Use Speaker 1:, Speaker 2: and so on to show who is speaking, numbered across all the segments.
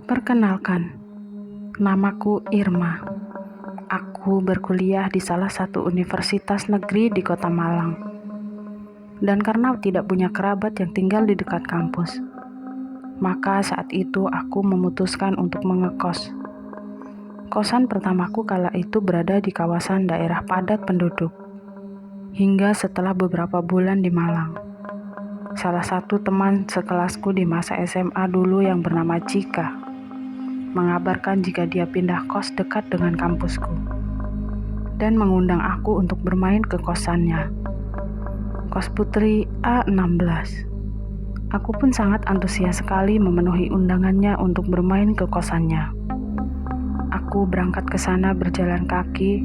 Speaker 1: Perkenalkan, namaku Irma. Aku berkuliah di salah satu universitas negeri di Kota Malang. Dan karena tidak punya kerabat yang tinggal di dekat kampus, maka saat itu aku memutuskan untuk mengekos. Kosan pertamaku kala itu berada di kawasan daerah padat penduduk. Hingga setelah beberapa bulan di Malang, salah satu teman sekelasku di masa SMA dulu yang bernama Cika mengabarkan jika dia pindah kos dekat dengan kampusku dan mengundang aku untuk bermain ke kosannya, kos Putri A16. Aku pun sangat antusias sekali memenuhi undangannya untuk bermain ke kosannya. Aku berangkat ke sana berjalan kaki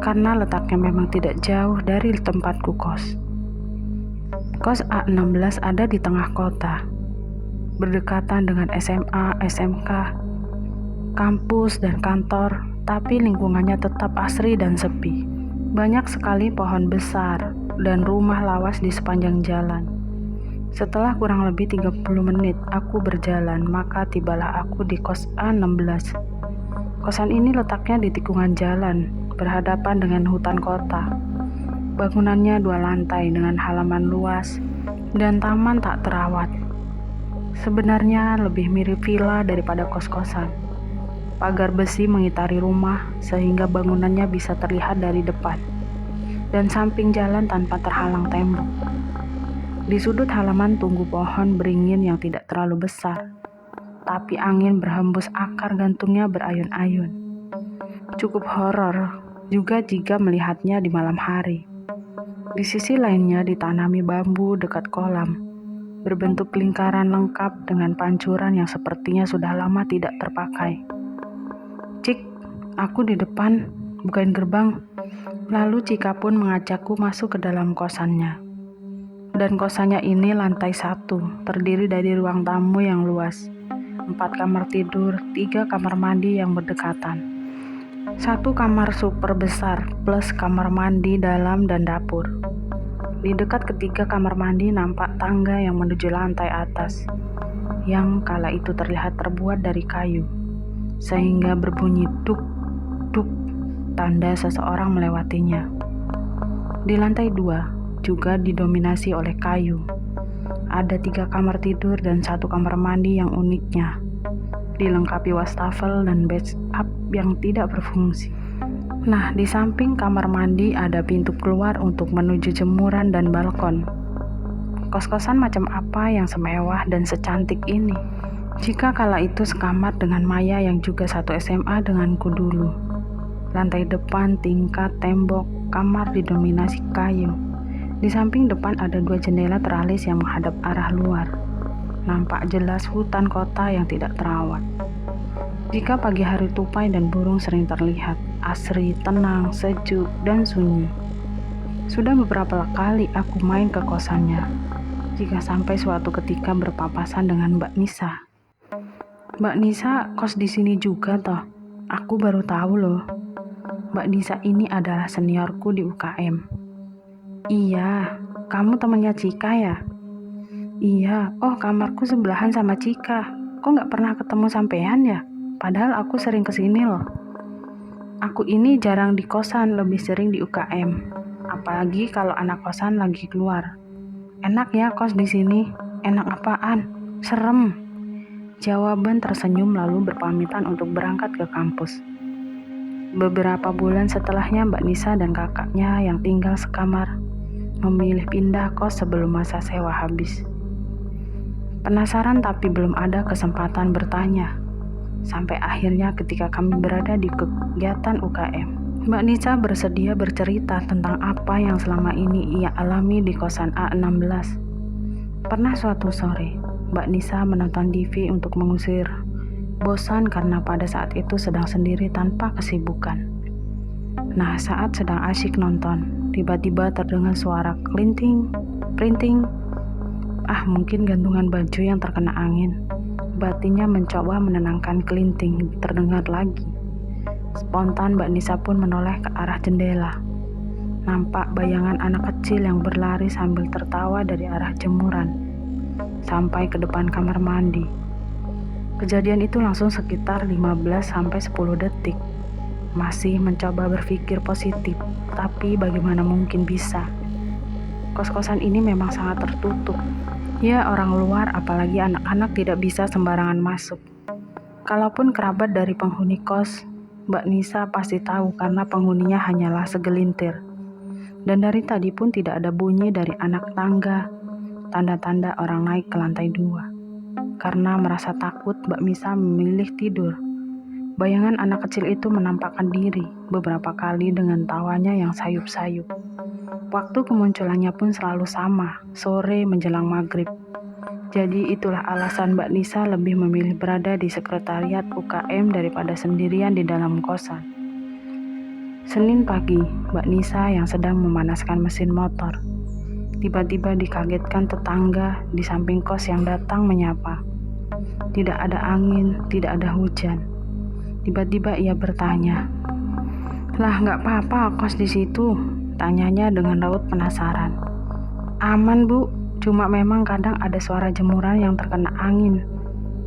Speaker 1: karena letaknya memang tidak jauh dari tempatku kos. Kos A16 ada di tengah kota, berdekatan dengan SMA, SMK, kampus, dan kantor, tapi lingkungannya tetap asri dan sepi. Banyak sekali pohon besar dan rumah lawas di sepanjang jalan. Setelah kurang lebih 30 menit aku berjalan, maka tibalah aku di kos A16. Kosan ini letaknya di tikungan jalan, berhadapan dengan hutan kota. Bangunannya 2 lantai dengan halaman luas dan taman tak terawat. Sebenarnya lebih mirip villa daripada kos-kosan. Pagar besi mengitari rumah sehingga bangunannya bisa terlihat dari depan dan samping jalan tanpa terhalang tembok. Di sudut halaman tumbuh pohon beringin yang tidak terlalu besar, tapi angin berhembus akar gantungnya berayun-ayun. Cukup horor juga jika melihatnya di malam hari. Di sisi lainnya ditanami bambu dekat kolam, berbentuk lingkaran lengkap dengan pancuran yang sepertinya sudah lama tidak terpakai. "Cik, aku di depan, bukain gerbang." Lalu Cika pun mengajakku masuk ke dalam kosannya. Dan kosannya ini lantai 1, terdiri dari ruang tamu yang luas, 4 kamar tidur, 3 kamar mandi yang berdekatan, 1 kamar super besar plus kamar mandi dalam dan dapur. Di dekat ketiga kamar mandi nampak tangga yang menuju lantai atas, yang kala itu terlihat terbuat dari kayu, sehingga berbunyi duk-duk, tanda seseorang melewatinya. Di lantai 2 juga didominasi oleh kayu. Ada 3 kamar tidur dan 1 kamar mandi yang uniknya dilengkapi wastafel dan bathtub yang tidak berfungsi. Nah, di samping kamar mandi ada pintu keluar untuk menuju jemuran dan balkon. Kos-kosan macam apa yang semewah dan secantik ini? Jika kala itu sekamar dengan Maya yang juga satu SMA denganku dulu. Lantai depan, tingkat, tembok, kamar didominasi kayu. Di samping depan ada 2 jendela teralis yang menghadap arah luar. Nampak jelas hutan kota yang tidak terawat. Jika pagi hari tupai dan burung sering terlihat, asri, tenang, sejuk, dan sunyi. Sudah beberapa kali aku main ke kosannya, jika sampai suatu ketika berpapasan dengan Mbak Nisa. "Mbak Nisa kos di sini juga toh? Aku baru tahu loh." Mbak Nisa ini adalah seniorku di UKM. "Iya, kamu temannya Cika ya?" "Iya, oh kamarku sebelahan sama Cika. Kok nggak pernah ketemu sampean ya? Padahal aku sering kesini loh." "Aku ini jarang di kosan, lebih sering di UKM. Apalagi kalau anak kosan lagi keluar." "Enak ya kos di sini?" "Enak apaan? Serem." Jawaban tersenyum lalu berpamitan untuk berangkat ke kampus. Beberapa bulan setelahnya Mbak Nisa dan kakaknya yang tinggal sekamar memilih pindah kos sebelum masa sewa habis. Penasaran tapi belum ada kesempatan bertanya. Sampai akhirnya ketika kami berada di kegiatan UKM, Mbak Nisa bersedia bercerita tentang apa yang selama ini ia alami di kosan A16. Pernah suatu sore, Mbak Nisa menonton TV untuk mengusir bosan karena pada saat itu sedang sendiri tanpa kesibukan. Nah, saat sedang asyik nonton, tiba-tiba terdengar suara klinting, printing. Mungkin gantungan baju yang terkena angin. Batinnya mencoba menenangkan kelinting, terdengar lagi. Spontan Mbak Nisa pun menoleh ke arah jendela. Nampak bayangan anak kecil yang berlari sambil tertawa dari arah jemuran. sampai ke depan kamar mandi. Kejadian itu langsung sekitar 15-10 detik. Masih mencoba berpikir positif, tapi bagaimana mungkin bisa? Kos-kosan ini memang sangat tertutup. Ya, orang luar, apalagi anak-anak tidak bisa sembarangan masuk. Kalaupun kerabat dari penghuni kos, Mbak Nisa pasti tahu karena penghuninya hanyalah segelintir. Dan dari tadi pun tidak ada bunyi dari anak tangga, tanda-tanda orang naik ke lantai 2. Karena merasa takut, Mbak Nisa memilih tidur. Bayangan anak kecil itu menampakkan diri beberapa kali dengan tawanya yang sayup-sayup. Waktu kemunculannya pun selalu sama, sore menjelang maghrib. Jadi itulah alasan Mbak Nisa lebih memilih berada di sekretariat UKM daripada sendirian di dalam kosan. Senin pagi, Mbak Nisa yang sedang memanaskan mesin motor tiba-tiba dikagetkan tetangga di samping kos yang datang menyapa. Tidak ada angin, tidak ada hujan. Tiba-tiba ia bertanya, "Lah, nggak apa-apa kos di situ?" Tanyanya dengan raut penasaran. "Aman, Bu. Cuma memang kadang ada suara jemuran yang terkena angin,"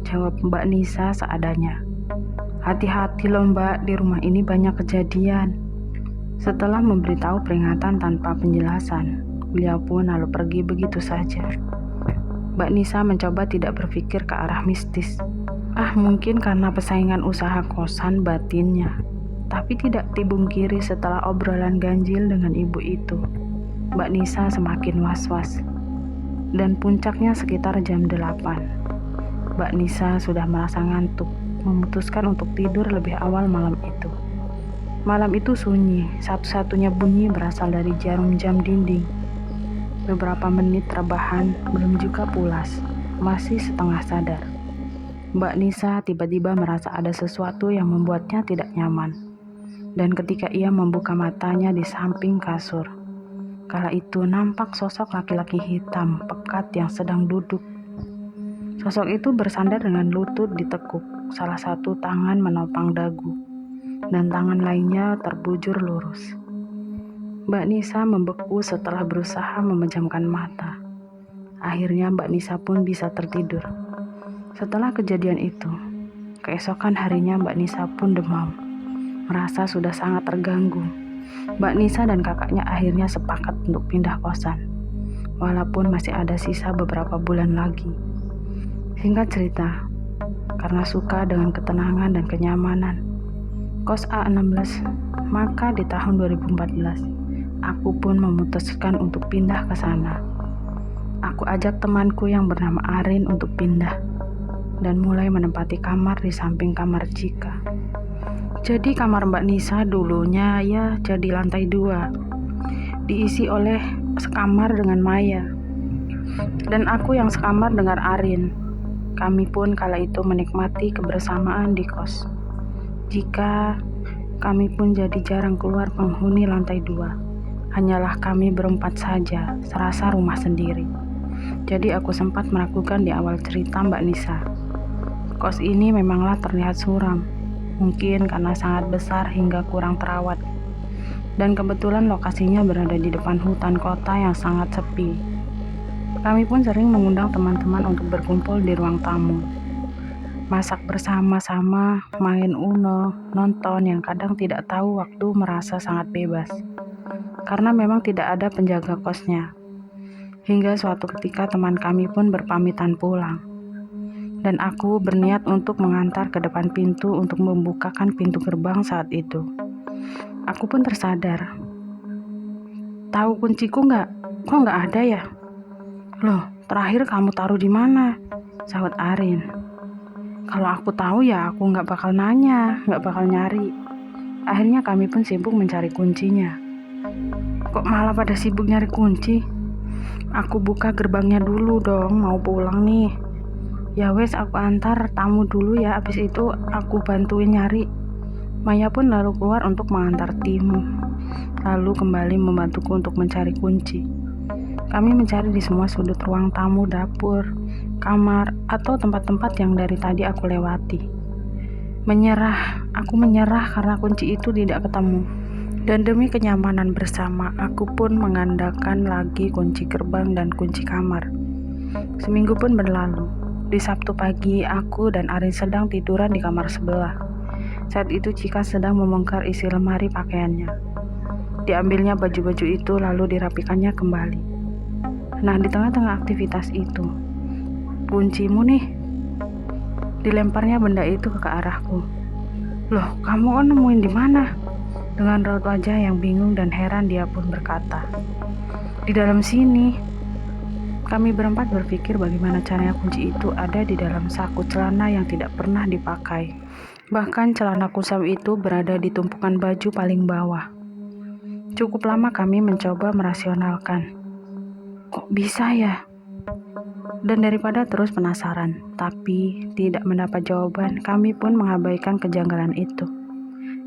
Speaker 1: jawab Mbak Nisa seadanya. "Hati-hati loh Mbak, di rumah ini banyak kejadian." Setelah memberitahu peringatan tanpa penjelasan, beliau pun lalu pergi begitu saja. Mbak Nisa mencoba tidak berpikir ke arah mistis. Mungkin karena persaingan usaha kosan batinnya. Tapi tidak dibungkiri setelah obrolan ganjil dengan ibu itu, Mbak Nisa semakin was-was. Dan puncaknya sekitar jam 8. Mbak Nisa sudah merasa ngantuk, memutuskan untuk tidur lebih awal malam itu. Malam itu sunyi, satu-satunya bunyi berasal dari jarum jam dinding. Beberapa menit rebahan, belum juga pulas, masih setengah sadar. Mbak Nisa tiba-tiba merasa ada sesuatu yang membuatnya tidak nyaman. Dan ketika ia membuka matanya di samping kasur, kala itu nampak sosok laki-laki hitam pekat yang sedang duduk. Sosok itu bersandar dengan lutut ditekuk, salah satu tangan menopang dagu, dan tangan lainnya terbujur lurus. Mbak Nisa membeku setelah berusaha memejamkan mata. Akhirnya Mbak Nisa pun bisa tertidur. Setelah kejadian itu, keesokan harinya Mbak Nisa pun demam, merasa sudah sangat terganggu. Mbak Nisa dan kakaknya akhirnya sepakat untuk pindah kosan, walaupun masih ada sisa beberapa bulan lagi. Singkat cerita, karena suka dengan ketenangan dan kenyamanan kos A16, maka di tahun 2014, aku pun memutuskan untuk pindah ke sana. Aku ajak temanku yang bernama Arin untuk pindah, dan mulai menempati kamar di samping kamar Cika. Jadi kamar Mbak Nisa dulunya ya jadi lantai 2, diisi oleh sekamar dengan Maya, dan aku yang sekamar dengan Arin. Kami pun kala itu menikmati kebersamaan di kos. Jika kami pun jadi jarang keluar penghuni lantai 2, hanyalah kami berempat saja, serasa rumah sendiri. Jadi aku sempat meragukan di awal cerita Mbak Nisa. Kos ini memanglah terlihat suram, mungkin karena sangat besar hingga kurang terawat. Dan kebetulan lokasinya berada di depan hutan kota yang sangat sepi. Kami pun sering mengundang teman-teman untuk berkumpul di ruang tamu. Masak bersama-sama, main Uno, nonton yang kadang tidak tahu waktu, merasa sangat bebas. Karena memang tidak ada penjaga kosnya. Hingga suatu ketika teman kami pun berpamitan pulang. Dan aku berniat untuk mengantar ke depan pintu untuk membukakan pintu gerbang saat itu. Aku pun tersadar. "Tahu kunciku nggak? Kok nggak ada ya?" "Loh, terakhir kamu taruh di mana?" sahut Arin. "Kalau aku tahu ya aku nggak bakal nanya, nggak bakal nyari." Akhirnya kami pun sibuk mencari kuncinya. "Kok malah pada sibuk nyari kunci? Aku buka gerbangnya dulu dong, mau pulang nih." "Ya wes, aku antar tamu dulu ya, abis itu aku bantuin nyari." Maya pun lalu keluar untuk mengantar Timu, lalu kembali membantuku untuk mencari kunci. Kami mencari di semua sudut ruang tamu, dapur, kamar, atau tempat-tempat yang dari tadi aku lewati. Aku menyerah karena kunci itu tidak ketemu. Dan demi kenyamanan bersama, aku pun mengandalkan lagi kunci gerbang dan kunci kamar. Seminggu pun berlalu. Di Sabtu pagi, aku dan Arin sedang tiduran di kamar sebelah. Saat itu Cika sedang membongkar isi lemari pakaiannya. Diambilnya baju-baju itu lalu dirapikannya kembali. Nah, di tengah-tengah aktivitas itu, kuncimu nih. Dilemparnya benda itu ke arahku. Loh, kamu nemuin di mana? Dengan raut wajah yang bingung dan heran dia pun berkata, di dalam sini. Kami berempat berpikir bagaimana caranya kunci itu ada di dalam saku celana yang tidak pernah dipakai. Bahkan celana kusam itu berada di tumpukan baju paling bawah. Cukup lama kami mencoba merasionalkan. Kok bisa ya? Dan daripada terus penasaran, tapi tidak mendapat jawaban, kami pun mengabaikan kejanggalan itu.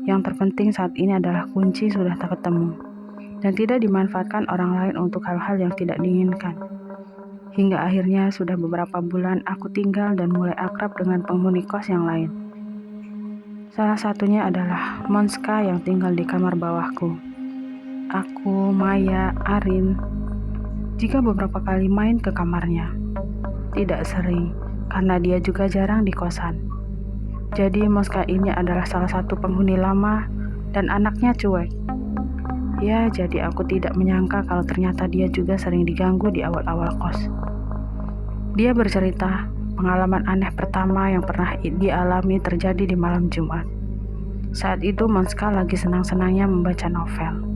Speaker 1: Yang terpenting saat ini adalah kunci sudah tak ketemu dan tidak dimanfaatkan orang lain untuk hal-hal yang tidak diinginkan. Hingga akhirnya sudah beberapa bulan aku tinggal dan mulai akrab dengan penghuni kos yang lain. Salah satunya adalah Monska yang tinggal di kamar bawahku. Aku, Maya, Arin, jika beberapa kali main ke kamarnya. Tidak sering, karena dia juga jarang di kosan. Jadi Monska ini adalah salah satu penghuni lama dan anaknya cuek. Ya, jadi aku tidak menyangka kalau ternyata dia juga sering diganggu di awal-awal kos. Dia bercerita pengalaman aneh pertama yang pernah dialami terjadi di malam Jumat. Saat itu Monska lagi senang-senangnya membaca novel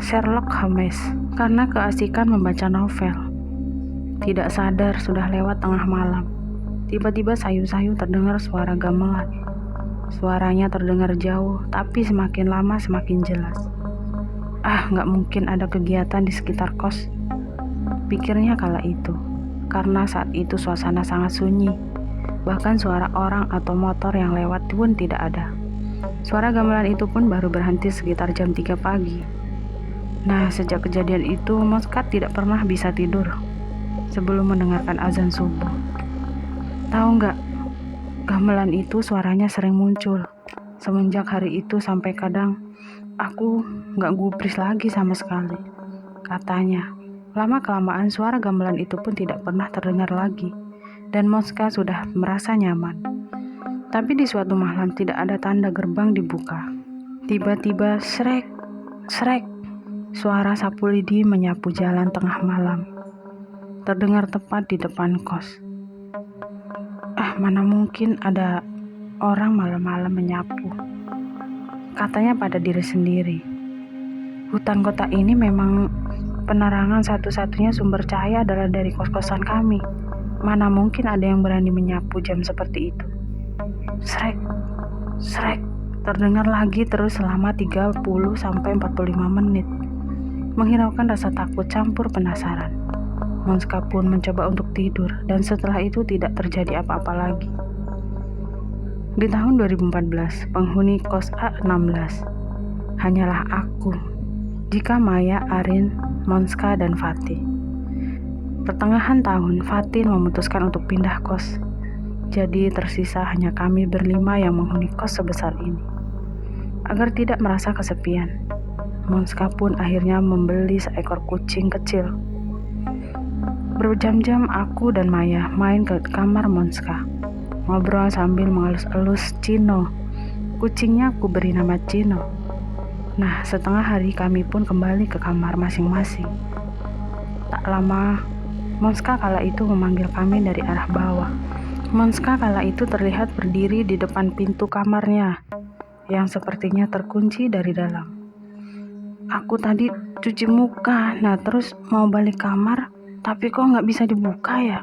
Speaker 1: Sherlock Holmes. Karena keasikan membaca novel, tidak sadar sudah lewat tengah malam. Tiba-tiba sayu-sayu terdengar suara gamelan. Suaranya terdengar jauh, tapi semakin lama semakin jelas. Nggak mungkin ada kegiatan di sekitar kos, pikirnya kala itu. Karena saat itu suasana sangat sunyi. Bahkan suara orang atau motor yang lewat pun tidak ada. Suara gamelan itu pun baru berhenti sekitar jam 3 pagi. Nah, sejak kejadian itu, Monska tidak pernah bisa tidur sebelum mendengarkan azan subuh. Tahu nggak, gamelan itu suaranya sering muncul. Semenjak hari itu sampai kadang aku nggak gubris lagi sama sekali. Katanya, lama-kelamaan suara gamelan itu pun tidak pernah terdengar lagi. Dan Monska sudah merasa nyaman. Tapi di suatu malam tidak ada tanda gerbang dibuka. Tiba-tiba srek, srek, suara sapu lidi menyapu jalan tengah malam. Terdengar tepat di depan kos. Mana mungkin ada orang malam-malam menyapu, katanya pada diri sendiri. Hutan kota ini memang penerangan satu-satunya sumber cahaya adalah dari kos-kosan kami. Mana mungkin ada yang berani menyapu jam seperti itu. Srek, srek, terdengar lagi terus selama 30-45 menit. Menghiraukan rasa takut campur penasaran. Monska pun mencoba untuk tidur dan setelah itu tidak terjadi apa-apa lagi. Di tahun 2014, penghuni kos A16 hanyalah aku, Jika, Maya, Arin, Monska, dan Fatih. Pertengahan tahun, Fatih memutuskan untuk pindah kos. Jadi tersisa hanya kami berlima yang menghuni kos sebesar ini. Agar tidak merasa kesepian, Monska pun akhirnya membeli seekor kucing kecil. Berjam-jam aku dan Maya main ke kamar Monska, ngobrol sambil mengelus-elus Cino. Kucingnya aku beri nama Cino. Nah, setengah hari kami pun kembali ke kamar masing-masing. Tak lama, Monska kala itu memanggil kami dari arah bawah. Monska kala itu terlihat berdiri di depan pintu kamarnya, yang sepertinya terkunci dari dalam. Aku tadi cuci muka, terus mau balik kamar, tapi kok nggak bisa dibuka ya?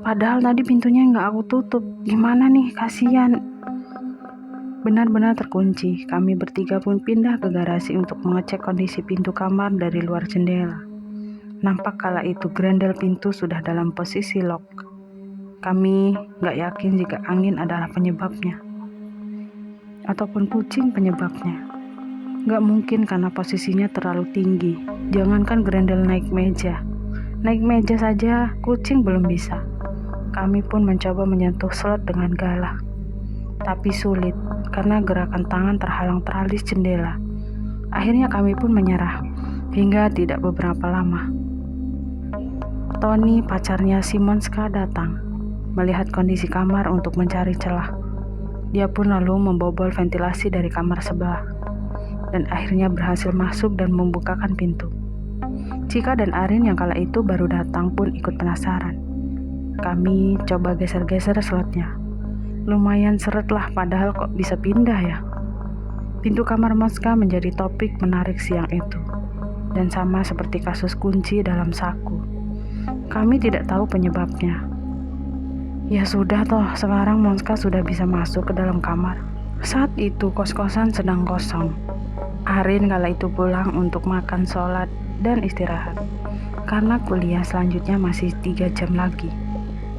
Speaker 1: Padahal tadi pintunya nggak aku tutup. Gimana nih, kasihan. Benar-benar terkunci. Kami bertiga pun pindah ke garasi untuk mengecek kondisi pintu kamar dari luar jendela. Nampak kala itu grendel pintu sudah dalam posisi lock. Kami nggak yakin jika angin adalah penyebabnya, ataupun kucing penyebabnya. Nggak mungkin karena posisinya terlalu tinggi. Jangankan grendel naik meja. Naik meja saja kucing belum bisa. Kami pun mencoba menyentuh slot dengan galah. Tapi sulit karena gerakan tangan terhalang teralis jendela. Akhirnya kami pun menyerah hingga tidak beberapa lama. Tony, pacarnya Simonska, datang, melihat kondisi kamar untuk mencari celah. Dia pun lalu membobol ventilasi dari kamar sebelah, dan akhirnya berhasil masuk dan membukakan pintu. Cika dan Arin yang kala itu baru datang pun ikut penasaran. Kami coba geser-geser slotnya. Lumayan seret lah, padahal kok bisa pindah ya. Pintu kamar Moska menjadi topik menarik siang itu. Dan sama seperti kasus kunci dalam saku, kami tidak tahu penyebabnya. Ya sudah toh, sekarang Moska sudah bisa masuk ke dalam kamar. Saat itu kos-kosan sedang kosong. Arin kala itu pulang untuk makan, sholat, dan istirahat. Karena kuliah selanjutnya masih 3 jam lagi.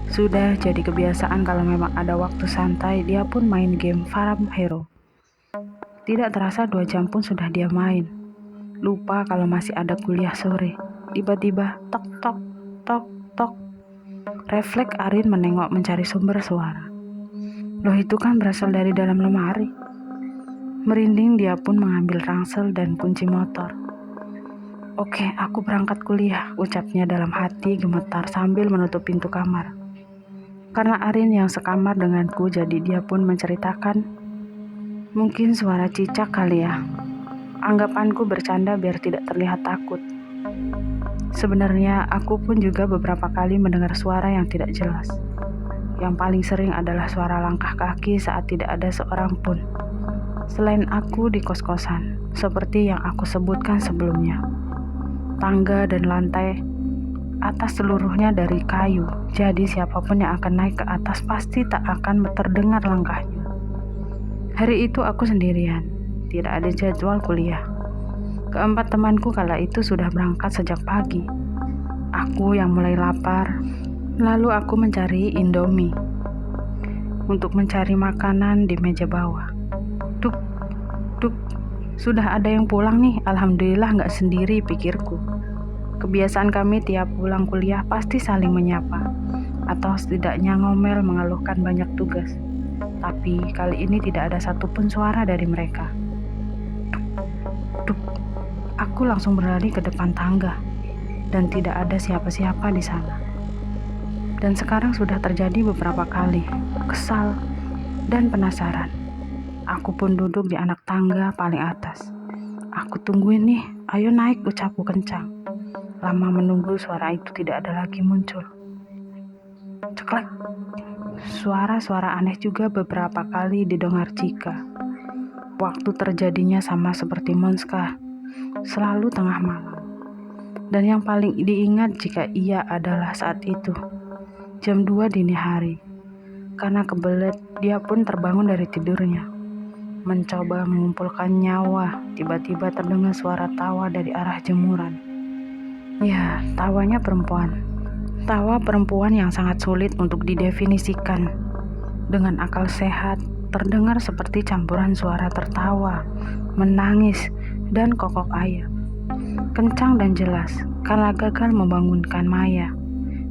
Speaker 1: Sudah jadi kebiasaan kalau memang ada waktu santai, dia pun main game Farm Hero. Tidak terasa 2 jam pun sudah dia main. Lupa kalau masih ada kuliah sore. Tiba-tiba tok tok tok tok. Refleks Arin menengok mencari sumber suara. Loh, itu kan berasal dari dalam lemari. Merinding dia pun mengambil ransel dan kunci motor. Oke, aku berangkat kuliah, ucapnya dalam hati gemetar sambil menutup pintu kamar. Karena Arin yang sekamar denganku, jadi dia pun menceritakan, mungkin suara cicak kali ya. Anggapanku bercanda biar tidak terlihat takut. Sebenarnya aku pun juga beberapa kali mendengar suara yang tidak jelas. Yang paling sering adalah suara langkah kaki saat tidak ada seorang pun. Selain aku di kos-kosan, seperti yang aku sebutkan sebelumnya. Tangga dan lantai atas seluruhnya dari kayu, jadi siapapun yang akan naik ke atas pasti tak akan terdengar langkahnya. Hari itu aku sendirian, tidak ada jadwal kuliah. Keempat temanku kala itu sudah berangkat sejak pagi. Aku yang mulai lapar, lalu aku mencari Indomie untuk mencari makanan di meja bawah. Duk, duk, sudah ada yang pulang nih, alhamdulillah nggak sendiri, pikirku. Kebiasaan kami tiap pulang kuliah pasti saling menyapa, atau setidaknya ngomel mengeluhkan banyak tugas. Tapi kali ini tidak ada satupun suara dari mereka. Duk, aku langsung berlari ke depan tangga, dan tidak ada siapa-siapa di sana. Dan sekarang sudah terjadi beberapa kali, kesal dan penasaran. Aku pun duduk di anak tangga paling atas. Aku tungguin nih, ayo naik, ucapku kencang. Lama menunggu, suara itu tidak ada lagi muncul. Ceklek. Suara-suara aneh juga beberapa kali didengar Cika. Waktu terjadinya sama seperti Monska, selalu tengah malam. Dan yang paling diingat jika ia adalah saat itu, jam 2 dini hari. Karena kebelet, dia pun terbangun dari tidurnya. Mencoba mengumpulkan nyawa, tiba-tiba terdengar suara tawa dari arah jemuran. Ya, tawanya perempuan. Tawa perempuan yang sangat sulit untuk didefinisikan. Dengan akal sehat, terdengar seperti campuran suara tertawa, menangis, dan kokok ayam. Kencang dan jelas, karena gagal membangunkan Maya.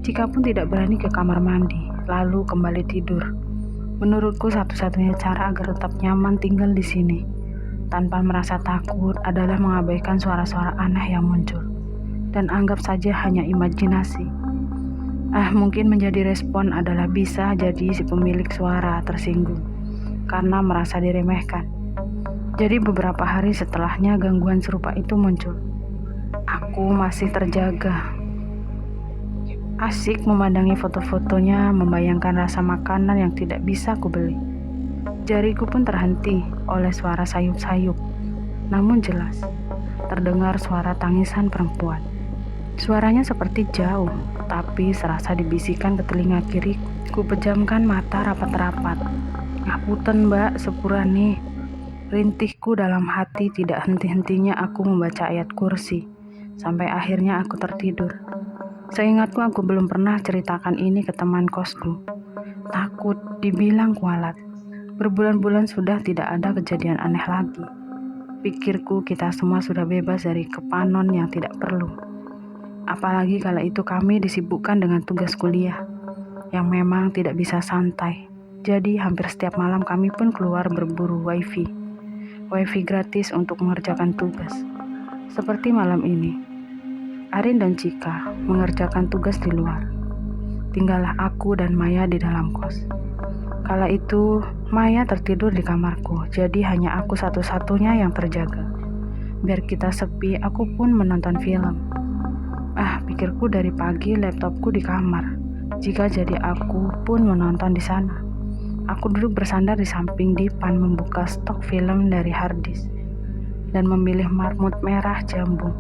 Speaker 1: Cika pun tidak berani ke kamar mandi, lalu kembali tidur. Menurutku satu-satunya cara agar tetap nyaman tinggal di sini, tanpa merasa takut, adalah mengabaikan suara-suara aneh yang muncul. Dan anggap saja hanya imajinasi. Mungkin menjadi respon adalah bisa jadi si pemilik suara tersinggung karena merasa diremehkan. Jadi beberapa hari setelahnya gangguan serupa itu muncul. Aku masih terjaga. Asik memandangi foto-fotonya, membayangkan rasa makanan yang tidak bisa kubeli. Jariku pun terhenti oleh suara sayup-sayup. Namun jelas, terdengar suara tangisan perempuan. Suaranya seperti jauh, tapi serasa dibisikkan ke telinga kiri. Ku pejamkan mata rapat-rapat. Ngapunten mbak, sepura nih. Rintihku dalam hati, tidak henti-hentinya aku membaca ayat kursi. Sampai akhirnya aku tertidur. Seingatku aku belum pernah ceritakan ini ke teman kosku. Takut dibilang kualat. Berbulan-bulan sudah tidak ada kejadian aneh lagi. Pikirku kita semua sudah bebas dari kepanon yang tidak perlu. Apalagi kala itu kami disibukkan dengan tugas kuliah yang memang tidak bisa santai. Jadi hampir setiap malam kami pun keluar berburu wifi gratis untuk mengerjakan tugas. Seperti malam ini. Arin dan Cika mengerjakan tugas di luar. Tinggallah aku dan Maya di dalam kos. Kala itu, Maya tertidur di kamarku, jadi hanya aku satu-satunya yang terjaga. Biar kita sepi, aku pun menonton film. Pikirku dari pagi laptopku di kamar. Jika jadi aku pun menonton di sana. Aku duduk bersandar di samping dipan membuka stok film dari harddisk dan memilih marmut merah jambu.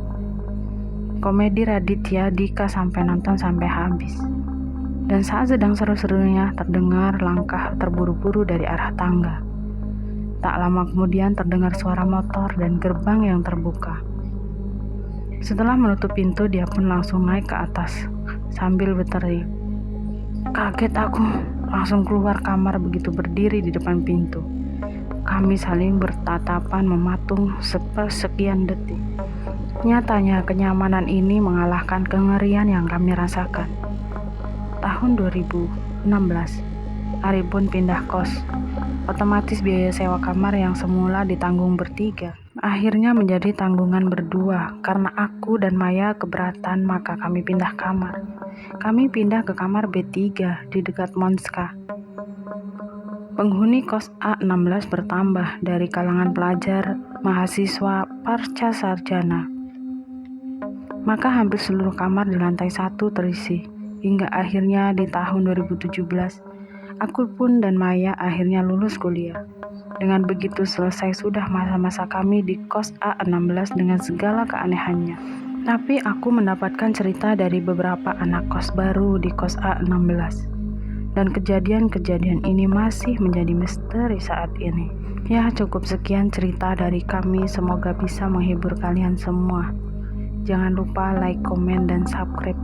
Speaker 1: Komedi Raditya Dika sampai nonton sampai habis. Dan saat sedang seru-serunya terdengar langkah terburu-buru dari arah tangga. Tak lama kemudian terdengar suara motor dan gerbang yang terbuka. Setelah menutup pintu, dia pun langsung naik ke atas sambil berteriak. Kaget aku, langsung keluar kamar begitu berdiri di depan pintu. Kami saling bertatapan mematung sepersekian detik. Nyatanya kenyamanan ini mengalahkan kengerian yang kami rasakan. Tahun 2016, Ari pun pindah kos. Otomatis biaya sewa kamar yang semula ditanggung bertiga akhirnya menjadi tanggungan berdua. Karena aku dan Maya keberatan, maka kami pindah kamar. Kami pindah ke kamar B3 di dekat Monska. Penghuni kos A16 bertambah dari kalangan pelajar, mahasiswa, pasca sarjana. Maka hampir seluruh kamar di lantai 1 terisi. Hingga akhirnya di tahun 2017, aku pun dan Maya akhirnya lulus kuliah. Dengan begitu selesai sudah masa-masa kami di kos A16 dengan segala keanehannya. Tapi aku mendapatkan cerita dari beberapa anak kos baru di kos A16. Dan kejadian-kejadian ini masih menjadi misteri saat ini. Ya, cukup sekian cerita dari kami. Semoga bisa menghibur kalian semua. Jangan lupa like, komen, dan subscribe.